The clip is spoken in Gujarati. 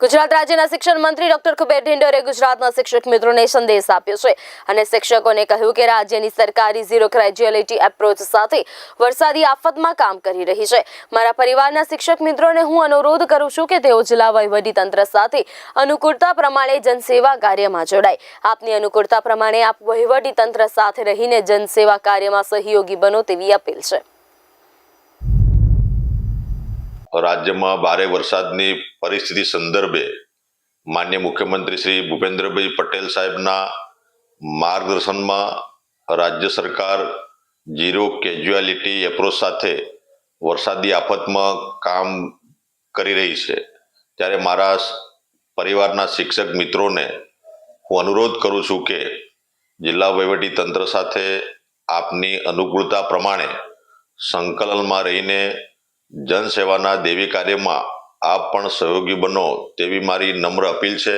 ગુજરાત રાજ્યના શિક્ષણ મંત્રી ડોક્ટર કુબેર ઢિંડોરે ગુજરાતના શિક્ષક મિત્રોને સંદેશ આપ્યો છે અને શિક્ષકોને કહ્યું કે રાજ્યની સરકારી ઝીરો ગ્રેજ્યુઅલિટી એપ્રોચ સાથે વરસાદી આફતમાં કામ કરી રહી છે। મારા પરિવારના શિક્ષક મિત્રોને હું અનુરોધ કરું છું કે તેઓ જિલ્લા વહીવટીતંત્ર સાથે અનુકૂળતા પ્રમાણે જનસેવા કાર્યમાં જોડાય। આપની અનુકૂળતા પ્રમાણે આપ વહીવટીતંત્ર સાથે રહીને જનસેવા કાર્યમાં સહયોગી બનો તેવી અપીલ છે। રાજ્યમાં ભારે વરસાદની પરિસ્થિતિ સંદર્ભે માનનીય મુખ્યમંત્રી શ્રી ભૂપેન્દ્રભાઈ પટેલ સાહેબના માર્ગદર્શનમાં રાજ્ય સરકાર ઝીરો કેઝ્યુઆલિટી એપ્રોચ સાથે વરસાદી આફતમાં કામ કરી રહી છે। ત્યારે મારા પરિવારના શિક્ષક મિત્રોને હું અનુરોધ કરું છું કે જિલ્લા વહીવટી તંત્ર સાથે આપની અનુકૂળતા પ્રમાણે સંકલનમાં રહીને જનસેવાના દેવી કાર્યમાં આપ પણ સહયોગી બનો તેવી મારી નમ્ર અપીલ છે।